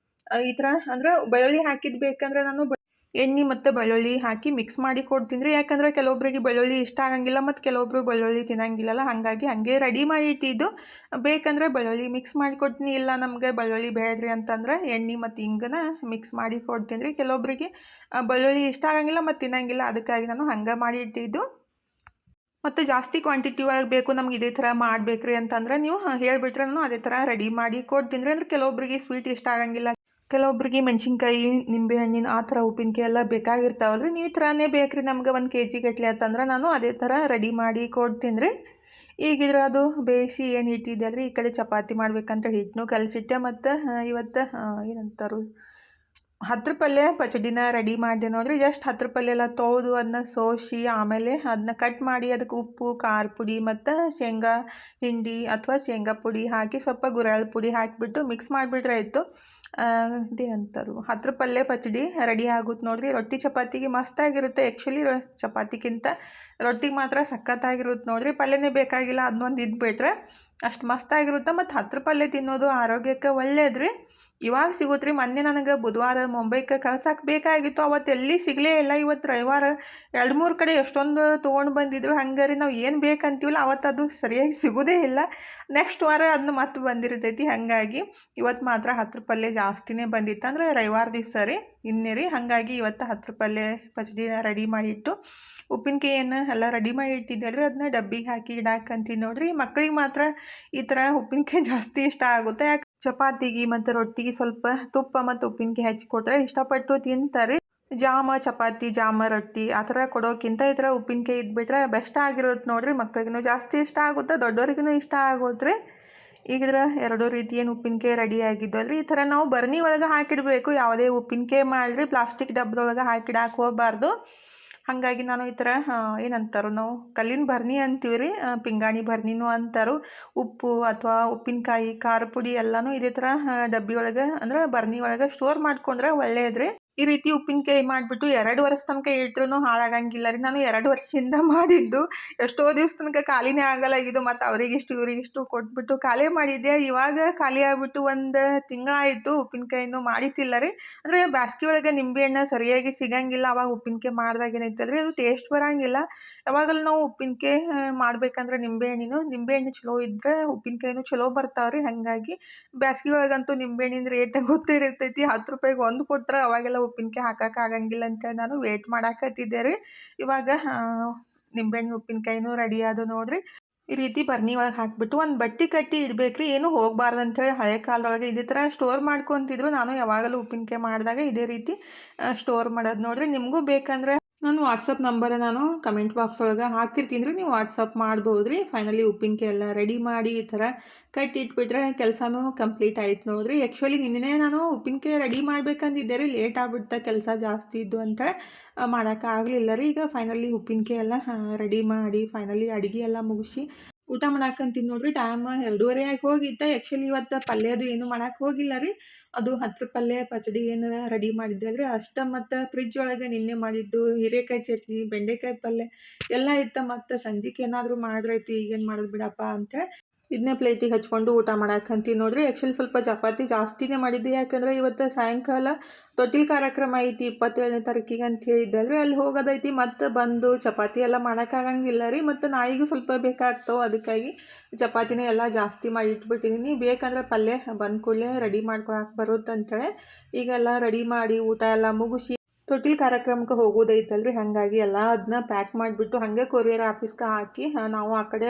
ಈ ಥರ ಅಂದ್ರೆ ಬೆಳ್ಳುಳ್ಳಿ ಹಾಕಿದ್ದು ಬೇಕಂದ್ರೆ ನಾನು ಎಣ್ಣೆ ಮತ್ತು ಬೆಳ್ಳುಳ್ಳಿ ಹಾಕಿ ಮಿಕ್ಸ್ ಮಾಡಿ ಕೊಡ್ತೀನಿ ರೀ. ಯಾಕಂದರೆ ಕೆಲವೊಬ್ಬರಿಗೆ ಬೆಳ್ಳುಳ್ಳಿ ಇಷ್ಟ ಆಗಂಗಿಲ್ಲ ಮತ್ತು ಕೆಲವೊಬ್ರು ಬೆಳ್ಳುಳ್ಳಿ ತಿನ್ನಂಗಿಲ್ಲಲ್ಲ. ಹಾಗಾಗಿ ಹಾಗೆ ರೆಡಿ ಮಾಡಿ ಇಟ್ಟಿದ್ದು. ಬೇಕಂದರೆ ಬೆಳ್ಳುಳ್ಳಿ ಮಿಕ್ಸ್ ಮಾಡಿ ಕೊಡ್ತೀನಿ. ಇಲ್ಲ ನಮಗೆ ಬೆಳ್ಳುಳ್ಳಿ ಬೇಡ್ರಿ ಅಂತಂದ್ರೆ ಎಣ್ಣೆ ಮತ್ತು ಹಿಂಗನ ಮಿಕ್ಸ್ ಮಾಡಿ ಕೊಡ್ತೀನಿ ರೀ. ಕೆಲವೊಬ್ಬರಿಗೆ ಬೆಳ್ಳುಳ್ಳಿ ಇಷ್ಟ ಆಗಂಗಿಲ್ಲ ಮತ್ತು ತಿನ್ನಂಗಿಲ್ಲ. ಅದಕ್ಕಾಗಿ ನಾನು ಹಂಗೆ ಮಾಡಿ ಇಟ್ಟಿದ್ದು. ಮತ್ತು ಜಾಸ್ತಿ ಕ್ವಾಂಟಿಟಿ ಒಳಗೆ ಬೇಕು ನಮ್ಗೆ ಇದೇ ಥರ ಮಾಡಬೇಕ್ರಿ ಅಂತಂದ್ರೆ ನೀವು ಹೇಳಿಬಿಟ್ರೆ ನಾನು ಅದೇ ಥರ ರೆಡಿ ಮಾಡಿ ಕೊಡ್ತೀನಿ ರೀ. ಅಂದರೆ ಕೆಲವೊಬ್ರಿಗೆ ಸ್ವೀಟ್ ಇಷ್ಟ ಆಗಂಗಿಲ್ಲ, ಕೆಲವೊಬ್ರಿಗೆ ಮೆಣಸಿನ್ಕಾಯಿ ನಿಂಬೆಹಣ್ಣಿನ ಆ ಥರ ಉಪ್ಪಿನಕಾಯಿ ಎಲ್ಲ ಬೇಕಾಗಿರ್ತಾವಲ್ರಿ. ನೀವು ಈ ಥರನೇ ಬೇಕ್ರಿ ನಮ್ಗೆ 1 kg ಗಟ್ಟಲೆ ಅಂತಂದ್ರೆ ನಾನು ಅದೇ ಥರ ರೆಡಿ ಮಾಡಿ ಕೊಡ್ತೀನಿ ರೀ. ಈಗಿದ್ರೆ ಅದು ಬೇಯಿಸಿ ಏನು ಹಿಟ್ಟಿದೆ ಅಲ್ರಿ, ಈ ಕಡೆ ಚಪಾತಿ ಮಾಡ್ಬೇಕಂತ ಹಿಟ್ಟನ್ನು ಕಲಸಿಟ್ಟೆ. ಮತ್ತು ಇವತ್ತು ಏನಂತಾರು ಹತ್ರ ಪಲ್ಯ ಪಚಡಿನ ರೆಡಿ ಮಾಡಿದೆ ನೋಡಿರಿ. ಜಸ್ಟ್ ಹತ್ರ ಪಲ್ಯ ಎಲ್ಲ ತೊಳೆದು ಅದನ್ನ ಸೋಸಿ ಆಮೇಲೆ ಅದನ್ನ ಕಟ್ ಮಾಡಿ ಅದಕ್ಕೆ ಉಪ್ಪು, ಖಾರ ಪುಡಿ ಮತ್ತು ಶೇಂಗಾ ಹಿಂಡಿ ಅಥವಾ ಶೇಂಗಾ ಪುಡಿ ಹಾಕಿ ಸ್ವಲ್ಪ ಗುರೆಳ್ಳು ಪುಡಿ ಹಾಕಿಬಿಟ್ಟು ಮಿಕ್ಸ್ ಮಾಡಿಬಿಟ್ರೆ ಆಯಿತು. ಇದೇನಂತಾರು ಹತ್ರ ಪಲ್ಯ ಪಚಡಿ ರೆಡಿ ಆಗುತ್ತೆ ನೋಡಿರಿ. ರೊಟ್ಟಿ ಚಪಾತಿಗೆ ಮಸ್ತಾಗಿರುತ್ತೆ. ಆ್ಯಕ್ಚುಲಿ ಚಪಾತಿಗಿಂತ ರೊಟ್ಟಿಗೆ ಮಾತ್ರ ಸಖತ್ತಾಗಿರುತ್ತೆ ನೋಡಿರಿ. ಪಲ್ಯನೇ ಬೇಕಾಗಿಲ್ಲ, ಅದನ್ನೊಂದು ಇದ್ಬಿಟ್ರೆ ಅಷ್ಟು ಮಸ್ತಾಗಿರುತ್ತೆ. ಮತ್ತು ಹತ್ರ ಪಲ್ಯ ತಿನ್ನೋದು ಆರೋಗ್ಯಕ್ಕೆ ಒಳ್ಳೇದು ರೀ. ಇವಾಗ ಸಿಗುತ್ತೆ ರೀ. ಮೊನ್ನೆ ನನಗೆ ಬುಧವಾರ ಮುಂಬೈಗೆ ಕಳ್ಸಕ್ಕೆ ಬೇಕಾಗಿತ್ತು, ಅವತ್ತು ಎಲ್ಲಿ ಸಿಗಲೇ ಇಲ್ಲ. ಇವತ್ತು ರವಿವಾರ 2-3 ಕಡೆ ಎಷ್ಟೊಂದು ತೊಗೊಂಡು ಬಂದಿದ್ರು. ಹಂಗಾರಿ ನಾವು ಏನು ಬೇಕಂತೀವಲ್ಲ ಅವತ್ತು ಅದು ಸರಿಯಾಗಿ ಸಿಗೋದೇ ಇಲ್ಲ. ನೆಕ್ಸ್ಟ್ ವಾರ ಅದನ್ನ ಮತ್ತೆ ಬಂದಿರ್ತೈತಿ. ಹಾಗಾಗಿ ಇವತ್ತು ಮಾತ್ರ ಹತ್ರ ಪಲ್ಯ ಜಾಸ್ತಿನೇ ಬಂದಿತ್ತು. ಅಂದರೆ ರವಿವಾರ ದಿವಸ ರೀ, ಇನ್ನೇ ರೀ. ಹಾಗಾಗಿ ಇವತ್ತು ಹತ್ರ ಪಲ್ಯ ಪಚಡಿನ ರೆಡಿ ಮಾಡಿಟ್ಟು ಉಪ್ಪಿನಕಾಯಿ ಏನು ಎಲ್ಲ ರೆಡಿ ಮಾಡಿ ಇಟ್ಟಿದ್ದೆ ಅಲ್ರಿ, ಅದನ್ನ ಡಬ್ಬಿಗೆ ಹಾಕಿ ಇಡಾಕಂತೀನಿ ನೋಡಿರಿ. ಮಕ್ಕಳಿಗೆ ಮಾತ್ರ ಈ ಥರ ಉಪ್ಪಿನಕಾಯಿ ಜಾಸ್ತಿ ಇಷ್ಟ ಆಗುತ್ತೆ. ಯಾಕೆ ಚಪಾತಿಗೆ ಮತ್ತು ರೊಟ್ಟಿಗೆ ಸ್ವಲ್ಪ ತುಪ್ಪ ಮತ್ತು ಉಪ್ಪಿನಕಾಯಿ ಹಚ್ಕೊಟ್ರೆ ಇಷ್ಟಪಟ್ಟು ತಿಂತಾರೆ. ಜಾಮ ಚಪಾತಿ, ಜಾಮ ರೊಟ್ಟಿ ಆ ಥರ ಕೊಡೋಕ್ಕಿಂತ ಈ ಥರ ಉಪ್ಪಿನಕಾಯಿ ಇದ್ಬಿಟ್ರೆ ಬೆಸ್ಟ್ ಆಗಿರುತ್ತೆ ನೋಡಿರಿ. ಮಕ್ಳಿಗೂ ಜಾಸ್ತಿ ಇಷ್ಟ ಆಗುತ್ತೆ, ದೊಡ್ಡವ್ರಿಗೂ ಇಷ್ಟ ಆಗುತ್ತೆ ರೀ. ಈಗಿದ್ರೆ 2 ರೀತಿ ಏನು ಉಪ್ಪಿನಕಾಯಿ ರೆಡಿ ಆಗಿದ್ದಲ್ರಿ. ಈ ಥರ ನಾವು ಬರ್ನಿ ಒಳಗೆ ಹಾಕಿಡಬೇಕು. ಯಾವುದೇ ಉಪ್ಪಿನಕಾಯಿ ಮಾಡಿರಿ ಪ್ಲಾಸ್ಟಿಕ್ ಡಬ್ಬದೊಳಗೆ ಹಾಕಿಡಾಕೆ ಹೋಗಬಾರ್ದು. ಹಾಗಾಗಿ ನಾನು ಈ ಥರ ಏನಂತಾರೋ ನಾವು ಕಲ್ಲಿನ ಭರಣಿ ಅಂತೀವಿ ರೀ, ಪಿಂಗಾಣಿ ಭರಣಿನೂ ಅಂತಾರು. ಉಪ್ಪು ಅಥವಾ ಉಪ್ಪಿನಕಾಯಿ, ಖಾರ ಪುಡಿ ಎಲ್ಲನೂ ಇದೇ ಥರ ಡಬ್ಬಿ ಒಳಗೆ ಅಂದ್ರೆ ಭರಣಿ ಒಳಗೆ ಸ್ಟೋರ್ ಮಾಡ್ಕೊಂಡ್ರೆ ಒಳ್ಳೇದು ರೀ. ಈ ರೀತಿ ಉಪ್ಪಿನಕಾಯಿ ಮಾಡಿಬಿಟ್ಟು 2 ವರ್ಷ ತನಕ ಇಟ್ಟರೂ ಹಾಳಾಗಂಗಿಲ್ಲ ರೀ. ನಾನು 2 ವರ್ಷದಿಂದ ಮಾಡಿದ್ದು, ಎಷ್ಟೋ ದಿವಸ ತನಕ ಖಾಲಿನೇ ಆಗಲ್ಲ ಇದು. ಮತ್ತು ಅವರಿಗಿಷ್ಟು ಇವರಿಗಿಷ್ಟು ಕೊಟ್ಬಿಟ್ಟು ಖಾಲಿ ಮಾಡಿದ್ದೆ. ಇವಾಗ ಖಾಲಿ ಆಗಿಬಿಟ್ಟು 1 ತಿಂಗಳಾಯಿತು. ಉಪ್ಪಿನಕಾಯಿನೂ ಮಾಡಿತಿಲ್ಲ ರೀ. ಅಂದರೆ ಬ್ಯಾಸ್ಗೆ ಒಳಗೆ ನಿಂಬೆಹಣ್ಣು ಸರಿಯಾಗಿ ಸಿಗಂಗಿಲ್ಲ. ಅವಾಗ ಉಪ್ಪಿನಕಾಯಿ ಮಾಡಿದಾಗ ಏನೈತಲ್ರಿ ಅದು ಟೇಸ್ಟ್ ಬರೋಂಗಿಲ್ಲ. ಯಾವಾಗಲೂ ನಾವು ಉಪ್ಪಿನಕಾಯಿ ಮಾಡ್ಬೇಕಂದ್ರೆ ನಿಂಬೆಹಣ್ಣು ಚಲೋ ಇದ್ದರೆ ಉಪ್ಪಿನಕಾಯಿನೂ ಚಲೋ ಬರ್ತಾವೆ ರೀ. ಹಾಗಾಗಿ ಬ್ಯಾಸ್ಗೆ ಒಳಗಂತೂ ನಿಂಬೆಹಣ್ಣಿನ ರೇಟ್ ಗೊತ್ತಿರ್ತೈತಿ. 10 ರೂಪಾಯಿಗೆ 1 ಕೊಟ್ರೆ ಅವಾಗೆಲ್ಲ ಉಪ್ಪಿನಕಾಯಿ ಹಾಕೋಕ್ಕಾಗಂಗಿಲ್ಲ ಅಂತೇಳಿ ನಾನು ವೇಟ್ ಮಾಡಾಕತ್ತಿದ್ದೆ ರೀ. ಇವಾಗ ನಿಂಬೆಹಣ್ಣು ಉಪ್ಪಿನಕಾಯಿನೂ ರೆಡಿ ಆದು ನೋಡಿರಿ. ಈ ರೀತಿ ಭರಣಿ ಒಳಗೆ ಹಾಕಿಬಿಟ್ಟು ಒಂದು ಬಟ್ಟೆ ಕಟ್ಟಿ ಇಡಬೇಕ್ರಿ. ಏನೂ ಹೋಗಬಾರ್ದು ಅಂಥೇಳಿ ಹಳೆ ಕಾಲದೊಳಗೆ ಇದೇ ಥರ ಸ್ಟೋರ್ ಮಾಡ್ಕೊತಿದ್ರು. ನಾನು ಯಾವಾಗಲೂ ಉಪ್ಪಿನಕಾಯಿ ಮಾಡಿದಾಗ ಇದೇ ರೀತಿ ಸ್ಟೋರ್ ಮಾಡೋದು ನೋಡಿರಿ. ನಿಮಗೂ ಬೇಕಂದ್ರೆ ನಾನು ವಾಟ್ಸಪ್ ನಂಬರ್ ನಾನು ಕಮೆಂಟ್ ಬಾಕ್ಸ್ ಒಳಗೆ ಹಾಕಿರ್ತೀನಿ ರೀ, ನೀವು ವಾಟ್ಸಪ್ ಮಾಡ್ಬೋದು ರೀ. ಫೈನಲಿ ಉಪ್ಪಿನಕಾಯಿ ಎಲ್ಲ ರೆಡಿ ಮಾಡಿ ಈ ಥರ ಕಟ್ಟಿ ಇಟ್ಬಿಟ್ರೆ ಕೆಲಸನೂ ಕಂಪ್ಲೀಟ್ ಆಯ್ತು ನೋಡಿರಿ. ಆ್ಯಕ್ಚುಲಿ ನಿನ್ನೆ ನಾನು ಉಪ್ಪಿನಕಾಯಿ ರೆಡಿ ಮಾಡ್ಬೇಕಂದಿದ್ದೆ ರೀ, ಲೇಟ್ ಆಗ್ಬಿಡ್ತಾ ಕೆಲಸ ಜಾಸ್ತಿ ಇದ್ದು ಅಂತ ಮಾಡೋಕ್ಕಾಗಲಿಲ್ಲ ರೀ. ಈಗ ಫೈನಲಿ ಉಪ್ಪಿನಕಾಯಿ ಎಲ್ಲ ರೆಡಿ ಮಾಡಿ ಫೈನಲಿ ಅಡುಗೆ ಎಲ್ಲ ಮುಗಿಸಿ ಊಟ ಮಾಡಾಕಂತೀನಿ ನೋಡಿರಿ. ಟೈಮ್ 2:30 ಆಗಿ ಹೋಗಿತ್ತು. ಆ್ಯಕ್ಚುಲಿ ಇವತ್ತು ಪಲ್ಯದು ಏನು ಮಾಡೋಕೆ ಹೋಗಿಲ್ಲ ರೀ. ಅದು ಹತ್ರ ಪಲ್ಯ ಪಚಡಿ ಏನು ರೆಡಿ ಮಾಡಿದ್ದೆ ಅಲ್ರಿ ಅಷ್ಟು. ಮತ್ತು ಫ್ರಿಜ್ ಒಳಗೆ ನಿನ್ನೆ ಮಾಡಿದ್ದು ಹೀರೆಕಾಯಿ ಚಟ್ನಿ, ಬೆಂಡೆಕಾಯಿ ಪಲ್ಯ ಎಲ್ಲ ಇತ್ತು. ಮತ್ತು ಸಂಜೆಗೆ ಏನಾದರೂ ಮಾಡ್ರೈತಿ, ಈಗೇನು ಮಾಡೋದು ಬಿಡಪ್ಪ ಅಂತೇಳಿ ಇದನ್ನೇ ಪ್ಲೇಟಿಗೆ ಹಚ್ಕೊಂಡು ಊಟ ಮಾಡಾಕಂತೀನಿ ನೋಡಿರಿ. ಆ್ಯಕ್ಚುಲಿ ಸ್ವಲ್ಪ ಚಪಾತಿ ಜಾಸ್ತಿನೇ ಮಾಡಿದ್ದೆ, ಯಾಕಂದರೆ ಇವತ್ತು ಸಾಯಂಕಾಲ ತೊಟ್ಟಿಲು ಕಾರ್ಯಕ್ರಮ ಐತಿ 27ನೇ ತಾರೀಕಿಗೆ ಅಂತ ಹೇಳಿದ್ದಲ್ರಿ, ಅಲ್ಲಿ ಹೋಗೋದೈತಿ. ಮತ್ತು ಬಂದು ಚಪಾತಿ ಎಲ್ಲ ಮಾಡೋಕ್ಕಾಗಂಗಿಲ್ಲ ರೀ. ಮತ್ತು ನಾಯಿಗೂ ಸ್ವಲ್ಪ ಬೇಕಾಗ್ತಾವೆ, ಅದಕ್ಕಾಗಿ ಚಪಾತಿನೇ ಎಲ್ಲ ಜಾಸ್ತಿ ಮಾಡಿ ಇಟ್ಬಿಟ್ಟಿದ್ದೀನಿ. ಬೇಕಂದ್ರೆ ಪಲ್ಯ ಬಂದ ಕೂಡಲೇ ರೆಡಿ ಮಾಡ್ಕೊಳಕ್ಕೆ ಬರುತ್ತೆ ಅಂಥೇಳಿ ಈಗೆಲ್ಲ ರೆಡಿ ಮಾಡಿ ಊಟ ಎಲ್ಲ ಮುಗಿಸಿ ತೊಟ್ಟಿಲು ಕಾರ್ಯಕ್ರಮಕ್ಕೆ ಹೋಗೋದೈತಲ್ರಿ. ಹಾಗಾಗಿ ಎಲ್ಲ ಅದನ್ನ ಪ್ಯಾಕ್ ಮಾಡಿಬಿಟ್ಟು ಹಾಗೆ ಕೊರಿಯರ್ ಆಫೀಸ್ಗೆ ಹಾಕಿ ನಾವು ಆ ಕಡೆ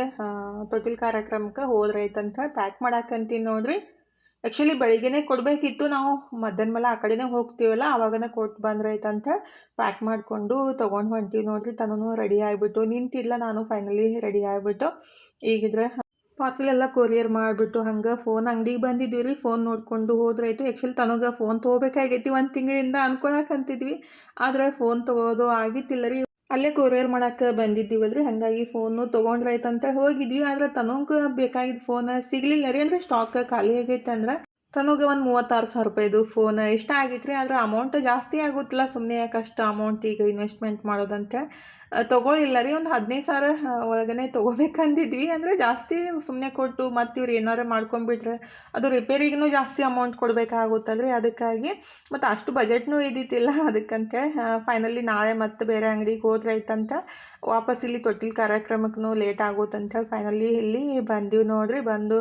ತೊಟ್ಟಿಲು ಕಾರ್ಯಕ್ರಮಕ್ಕೆ ಹೋದ್ರೈತಂತ ಪ್ಯಾಕ್ ಮಾಡಾಕಂತೀನಿ ನೋಡಿರಿ. ಆ್ಯಕ್ಚುಲಿ ಬೆಳಿಗ್ಗೆನೇ ಕೊಡಬೇಕಿತ್ತು, ನಾವು ಮಧ್ಯಾಹ್ನ ಮೇಲೆ ಆ ಕಡೆನೇ ಹೋಗ್ತೀವಲ್ಲ ಆವಾಗನೇ ಕೊಟ್ಟು ಬಂದ್ರೈತಂತ ಪ್ಯಾಕ್ ಮಾಡಿಕೊಂಡು ತೊಗೊಂಡು ಹೊಂಟೀವಿ ನೋಡಿರಿ. ತನೂ ರೆಡಿ ಆಗಿಬಿಟ್ಟು ನಿಂತಿಲ್ಲ, ನಾನು ಫೈನಲಿ ರೆಡಿ ಆಗಿಬಿಟ್ಟು ಈಗಿದ್ರೆ ಪಾರ್ಸಲ್ ಎಲ್ಲ ಕೊರಿಯರ್ ಮಾಡಿಬಿಟ್ಟು ಹಂಗೆ ಫೋನ್ ಅಂಗಡಿಗೆ ಬಂದಿದ್ವಿ ರೀ. ಫೋನ್ ನೋಡಿಕೊಂಡು ಹೋದ್ರಾಯ್ತು. ಆ್ಯಕ್ಚುಲಿ ತನಗೆ ಫೋನ್ ತೊಗೋಬೇಕಾಗೈತಿ 1 ತಿಂಗಳಿಂದ ಅನ್ಕೊಳಕಂತಿದ್ವಿ, ಆದರೆ ಫೋನ್ ತೊಗೋದು ಆಗಿತ್ತಿಲ್ಲ ರೀ. ಅಲ್ಲೇ ಕೊರಿಯರ್ ಮಾಡೋಕ್ಕೆ ಬಂದಿದ್ದೀವಲ್ರಿ, ಹಾಗಾಗಿ ಫೋನು ತೊಗೊಂಡ್ರಾಯ್ತಂತ ಹೋಗಿದ್ವಿ. ಆದರೆ ತನಗೆ ಬೇಕಾಗಿದ್ದ ಫೋನ್ ಸಿಗಲಿಲ್ಲ ರೀ. ಅಂದರೆ ಸ್ಟಾಕ್ ಖಾಲಿ ಆಗೈತೆ ಅಂದ್ರೆ ತನಗೆ ಒಂದು 36,000 ರೂಪಾಯಿದು ಫೋನ್ ಇಷ್ಟ ಆಗಿತ್ತು ರೀ. ಆದರೆ ಅಮೌಂಟ್ ಜಾಸ್ತಿ ಆಗುತ್ತಿಲ್ಲ, ಸುಮ್ಮನೆ ಯಾಕಷ್ಟು ಅಮೌಂಟ್ ಈಗ ಇನ್ವೆಸ್ಟ್ಮೆಂಟ್ ಮಾಡೋದಂತೆ ತೊಗೊಳಿಲ್ಲ ರೀ. ಒಂದು 15,000 ಒಳಗನೆ ತೊಗೋಬೇಕಂದಿದ್ವಿ. ಅಂದರೆ ಜಾಸ್ತಿ ಸುಮ್ಮನೆ ಕೊಟ್ಟು ಮತ್ತು ಇವ್ರು ಏನಾರು ಮಾಡ್ಕೊಂಡ್ಬಿಟ್ರೆ ಅದು ರಿಪೇರಿಗೂ ಜಾಸ್ತಿ ಅಮೌಂಟ್ ಕೊಡಬೇಕಾಗುತ್ತಲ್ರಿ. ಅದಕ್ಕಾಗಿ ಮತ್ತು ಅಷ್ಟು ಬಜೆಟ್ನೂ ಇದ್ದಿತ್ತಿಲ್ಲ. ಅದಕ್ಕಂತೇಳಿ ಫೈನಲಿ ನಾಳೆ ಮತ್ತೆ ಬೇರೆ ಅಂಗಡಿಗೆ ಹೋದ್ರೈತಂತ ವಾಪಸ್ ಇಲ್ಲಿ ತೊಟ್ಟಿಲು ಕಾರ್ಯಕ್ರಮಕ್ಕೂ ಲೇಟ್ ಆಗುತ್ತಂತೇಳಿ ಫೈನಲಿ ಇಲ್ಲಿ ಬಂದೀವಿ ನೋಡಿರಿ. ಬಂದು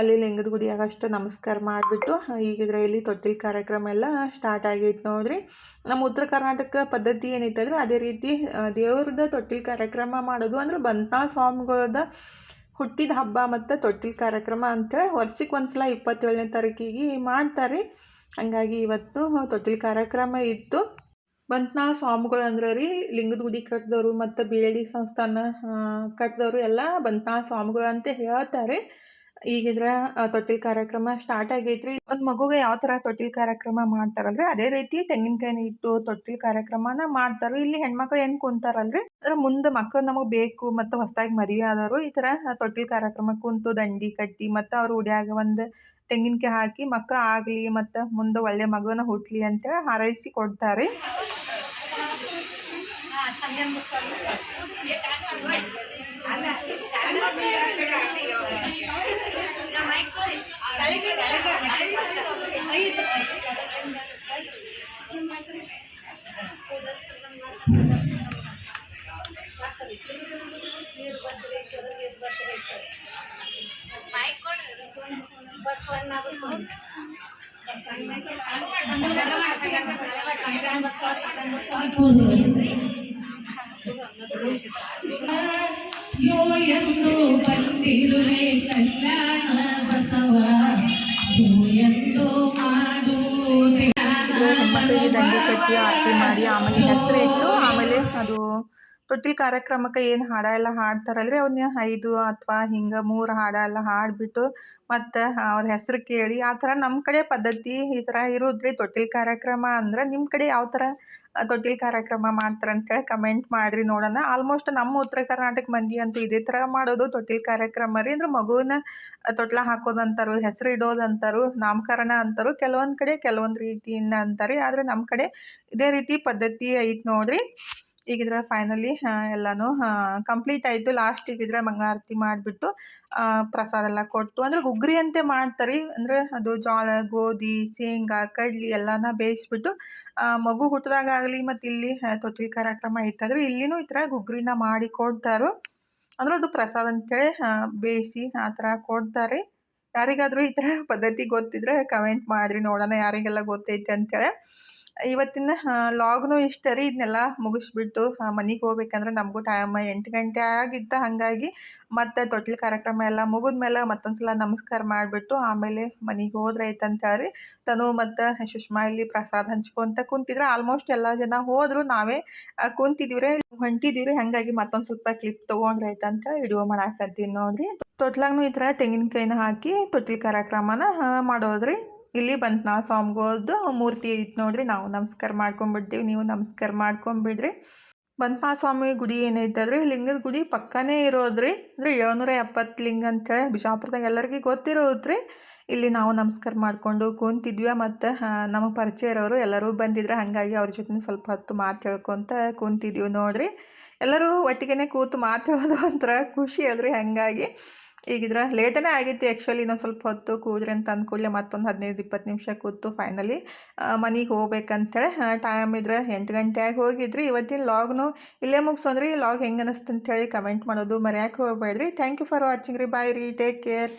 ಅಲ್ಲಿ ಲಿಂಗದ ಗುಡಿಯಾಗಷ್ಟು ನಮಸ್ಕಾರ ಮಾಡಿಬಿಟ್ಟು ಈಗಿದ್ರೆ ಇಲ್ಲಿ ತೊಟ್ಟಿಲು ಕಾರ್ಯಕ್ರಮ ಎಲ್ಲ ಸ್ಟಾರ್ಟ್ ಆಗೈತೆ ನೋಡಿರಿ. ನಮ್ಮ ಉತ್ತರ ಕರ್ನಾಟಕ ಪದ್ಧತಿ ಏನೈತಲ್ರಿ ಅದೇ ರೀತಿ ದೇವ್ರ ಸ್ವಾಮಿಗಳ್ದ ತೊಟ್ಟಿಲು ಕಾರ್ಯಕ್ರಮ ಮಾಡೋದು ಅಂದ್ರೆ ಬಂತ್ನಾಳ ಸ್ವಾಮಿಗಳ್ದ ಹುಟ್ಟಿದ ಹಬ್ಬ ಮತ್ತು ತೊಟ್ಟಿಲು ಕಾರ್ಯಕ್ರಮ ಅಂತೇಳಿ ವರ್ಷಕ್ಕೆ ಒಂದು ಸಲ 27ನೇ ತಾರೀಕಿಗೆ ಮಾಡ್ತಾರೆ. ಹಾಗಾಗಿ ಇವತ್ತು ತೊಟ್ಟಿಲು ಕಾರ್ಯಕ್ರಮ ಇತ್ತು. ಬಂತ್ನಾಳ ಸ್ವಾಮಿಗಳು ಅಂದ್ರೆ ರೀ ಲಿಂಗದ ಗುಡಿ ಕಟ್ಟಿದವರು ಮತ್ತು ಬಿ.ಎಲ್.ಡಿ ಸಂಸ್ಥಾನ ಕಟ್ಟಿದವರು ಎಲ್ಲ ಬಂತ್ನಾಳ ಸ್ವಾಮಿಗಳು ಅಂತ ಹೇಳ್ತಾರೆ. ಈಗಿದ್ರ ತೊಟ್ಟಿಲು ಕಾರ್ಯಕ್ರಮ ಸ್ಟಾರ್ಟ್ ಆಗೈತ್ರಿ. ಒಂದು ಮಗುಗೆ ಯಾವ ಥರ ತೊಟ್ಟಿಲು ಕಾರ್ಯಕ್ರಮ ಮಾಡ್ತಾರಲ್ರಿ ಅದೇ ರೀತಿ ತೆಂಗಿನಕಾಯಿನ ಇಟ್ಟು ತೊಟ್ಟಿಲು ಕಾರ್ಯಕ್ರಮನ ಮಾಡ್ತಾರೆ. ಇಲ್ಲಿ ಹೆಣ್ಮಕ್ಳು ಏನು ಕುಂತಾರಲ್ರಿ ಅಂದ್ರೆ ಮುಂದೆ ಮಕ್ಕಳು ನಮಗೆ ಬೇಕು ಮತ್ತು ಹೊಸದಾಗಿ ಮದುವೆ ಆದವರು ಈ ಥರ ತೊಟ್ಟಿಲು ಕಾರ್ಯಕ್ರಮ ಕುಂತು ದಂಡಿ ಕಟ್ಟಿ ಮತ್ತು ಅವ್ರ ಉಡ್ಯಾಗ ಒಂದು ತೆಂಗಿನಕಾಯಿ ಹಾಕಿ ಮಕ್ಕಳು ಆಗಲಿ ಮತ್ತು ಮುಂದೆ ಒಳ್ಳೆ ಮಗುನ ಹುಟ್ಟಲಿ ಅಂತೇಳಿ ಹಾರೈಸಿ ಕೊಡ್ತಾರೆ. ಯೋ ಎಂದು ಬಂದಿರುವೆ ಕಲ್ಯಾಣ ಬಸವ ಎಂದು ಮಾಡು ಹೆಣ್ಮಕ್ಳಿಗೆ ದಂಡಿ ಕಟ್ಟಿ ಆರತಿ ಮಾಡಿ ಆಮೇಲೆ ಹೆಸರು ಇಟ್ಟು ಆಮೇಲೆ ಅದು ತೊಟ್ಟಿಲು ಕಾರ್ಯಕ್ರಮಕ್ಕೆ ಏನು ಹಾಡ ಎಲ್ಲ ಹಾಡ್ತಾರಲ್ರಿ ಅವನ್ನ 5 ಅಥವಾ ಹಿಂಗೆ 3 ಹಾಡ ಎಲ್ಲ ಹಾಡಿಬಿಟ್ಟು ಮತ್ತು ಅವ್ರ ಹೆಸರು ಕೇಳಿ ಆ ಥರ ನಮ್ಮ ಕಡೆ ಪದ್ಧತಿ ಈ ಥರ ಇರೋದ್ರಿ ತೊಟ್ಟಿಲು ಕಾರ್ಯಕ್ರಮ ಅಂದ್ರೆ ನಿಮ್ಮ ಕಡೆ ಯಾವ ಥರ ತೊಟ್ಟಿಲು ಕಾರ್ಯಕ್ರಮ ಮಾಡ್ತಾರೆ ಅಂತೇಳಿ ಕಮೆಂಟ್ ಮಾಡಿರಿ ನೋಡೋಣ. ಆಲ್ಮೋಸ್ಟ್ ನಮ್ಮ ಉತ್ತರ ಕರ್ನಾಟಕ ಮಂದಿ ಅಂತೂ ಇದೇ ಥರ ಮಾಡೋದು ತೊಟ್ಟಿಲು ಕಾರ್ಯಕ್ರಮ ರೀ. ಅಂದ್ರೆ ಮಗುವನ್ನ ತೊಟ್ಲ ಹಾಕೋದಂತಾರು, ಹೆಸರು ಇಡೋದಂತಾರು, ನಾಮಕರಣ ಅಂತಾರು, ಕೆಲವೊಂದು ಕಡೆ ಕೆಲವೊಂದು ರೀತಿಯಿಂದ ಅಂತಾರೆ. ಆದರೆ ನಮ್ಮ ಕಡೆ ಇದೇ ರೀತಿ ಪದ್ಧತಿ ಐತೆ ನೋಡಿರಿ. ಈಗಿದ್ರೆ ಫೈನಲಿ ಎಲ್ಲನೂ ಕಂಪ್ಲೀಟ್ ಆಯಿತು. ಲಾಸ್ಟಿಗಿದ್ರೆ ಮಂಗಳಾರತಿ ಮಾಡಿಬಿಟ್ಟು ಪ್ರಸಾದ ಎಲ್ಲ ಕೊಟ್ಟು ಅಂದ್ರೆ ಗುಗ್ರಿ ಅಂತೆ ಮಾಡ್ತಾರೆ. ಅಂದರೆ ಅದು ಜೋಳ, ಗೋಧಿ, ಶೇಂಗಾ, ಕಡ್ಲಿ ಎಲ್ಲನ ಬೇಯಿಸ್ಬಿಟ್ಟು ಮಗು ಹುಟ್ಟಿದಾಗಲಿ ಮತ್ತು ಇಲ್ಲಿ ತೊಟ್ಟಿಲು ಕಾರ್ಯಕ್ರಮ ಇತ್ತಂದ್ರೆ ಇಲ್ಲಿನೂ ಈ ಥರ ಗುಗ್ರಿನ ಮಾಡಿ ಕೊಡ್ತಾರೆ. ಅಂದ್ರೆ ಅದು ಪ್ರಸಾದ ಅಂತೇಳಿ ಬೇಯಿಸಿ ಆ ಥರ ಕೊಡ್ತಾರೆ. ಯಾರಿಗಾದರೂ ಈ ಥರ ಪದ್ಧತಿ ಗೊತ್ತಿದ್ರೆ ಕಮೆಂಟ್ ಮಾಡಿರಿ ನೋಡೋಣ ಯಾರಿಗೆಲ್ಲ ಗೊತ್ತೈತೆ ಅಂತೇಳಿ. ಇವತ್ತಿನ ಲಾಗ್ನು ಇಷ್ಟ ರೀ. ಇದನ್ನೆಲ್ಲ ಮುಗಿಸ್ಬಿಟ್ಟು ಮನೆಗೆ ಹೋಗ್ಬೇಕಂದ್ರೆ ನಮಗೂ ಟೈಮ್ 8 ಗಂಟೆ ಆಗಿತ್ತು. ಹಾಗಾಗಿ ಮತ್ತು ತೊಟ್ಟಿಲು ಕಾರ್ಯಕ್ರಮ ಎಲ್ಲ ಮುಗಿದ್ಮೇಲೆ ಮತ್ತೊಂದು ಸಲ ನಮಸ್ಕಾರ ಮಾಡಿಬಿಟ್ಟು ಆಮೇಲೆ ಮನೆಗೆ ಹೋದ್ರೆ ಆಯ್ತು ಅಂತ ಹೇಳಿ ತನು ಮತ್ತು ಸುಷ್ಮಾ ಇಲ್ಲಿ ಪ್ರಸಾದ ಹಂಚ್ಕೊತ ಕುಂತಿದ್ರೆ. ಆಲ್ಮೋಸ್ಟ್ ಎಲ್ಲ ಜನ ಹೋದರು, ನಾವೇ ಕುಂತಿದ್ದೀವ್ರಿ ಹೊಂಟಿದ್ದೀವ್ರಿ. ಹಾಗಾಗಿ ಮತ್ತೊಂದು ಸ್ವಲ್ಪ ಕ್ಲಿಪ್ ತೊಗೊಂಡ್ರೆ ಆಯ್ತು ಅಂತ ವಿಡಿಯೋ ಮಾಡಾಕತ್ತೀನಿ ನೋಡಿರಿ. ತೊಟ್ಲಾಗೂ ಈ ಥರ ತೆಂಗಿನಕಾಯಿನ ಹಾಕಿ ತೊಟ್ಟಿಲು ಕಾರ್ಯಕ್ರಮನ ಮಾಡೋದ್ರಿ. ಇಲ್ಲಿ ಬಂತ್ನಾಳ ಸ್ವಾಮಿಗಳ್ದು ಮೂರ್ತಿ ಐತೆ ನೋಡ್ರಿ. ನಾವು ನಮಸ್ಕಾರ ಮಾಡ್ಕೊಂಡ್ಬಿಡ್ತೀವಿ, ನೀವು ನಮಸ್ಕಾರ ಮಾಡ್ಕೊಂಬಿಡ್ರಿ. ಬಂತ್ನಾಳ ಸ್ವಾಮಿ ಗುಡಿ ಏನೈತಲ್ರಿ ಲಿಂಗದ ಗುಡಿ ಪಕ್ಕನೇ ಇರೋದ್ರಿ. ಅಂದರೆ 770 ಲಿಂಗ ಅಂತೇಳಿ ಬಿಜಾಪುರದಾಗ ಎಲ್ಲರಿಗೂ ಗೊತ್ತಿರೋದ್ರಿ. ಇಲ್ಲಿ ನಾವು ನಮಸ್ಕಾರ ಮಾಡಿಕೊಂಡು ಕೂತಿದ್ವಿ. ಮತ್ತು ನಮಗೆ ಪರಿಚಯ ಇರೋರು ಎಲ್ಲರೂ ಬಂದಿದ್ರೆ ಹಾಗಾಗಿ ಅವ್ರ ಜೊತೆ ಸ್ವಲ್ಪ ಹೊತ್ತು ಮಾತು ಹೇಳ್ಕೊತ ಕೂತಿದ್ವಿ ನೋಡ್ರಿ. ಎಲ್ಲರೂ ಒಟ್ಟಿಗೆ ಕೂತು ಮಾತು ಹೇಳೋದು ಒಂಥರ ಖುಷಿ ಅದ್ರಿ. ಹಾಗಾಗಿ ಈಗಿದ್ರೆ ಲೇಟನೇ ಆಗಿತ್ತು ಆ್ಯಕ್ಚುಲಿ. ಇನ್ನೊಂದು ಸ್ವಲ್ಪ ಹೊತ್ತು ಕೂದ್ರಿ ಅಂತ ಅಂದ್ಕೂಡಲೇ ಮತ್ತೊಂದು 15-20 ನಿಮಿಷ ಕೂತು ಫೈನಲಿ ಮನೆಗೆ ಹೋಗ್ಬೇಕಂತೇಳಿ ಟೈಮ್ ಇದ್ರೆ 8 ಗಂಟೆಯಾಗಿ ಹೋಗಿದ್ರಿ. ಇವತ್ತಿನ ಲಾಗ್ನು ಇಲ್ಲೇ ಮುಗಿಸೋದ್ರಿ. ಲಾಗ್ ಹೆಂಗೆ ಅನ್ನಿಸ್ತು ಅಂತೇಳಿ ಕಮೆಂಟ್ ಮಾಡೋದು ಮರೆಯೋಕೆ ಹೋಗ್ಬೇಡ್ರಿ. ಥ್ಯಾಂಕ್ ಯು ಫಾರ್ ವಾಚಿಂಗ್ ರೀ. ಬಾಯ್ ರೀ, ಟೇಕ್ ಕೇರ್.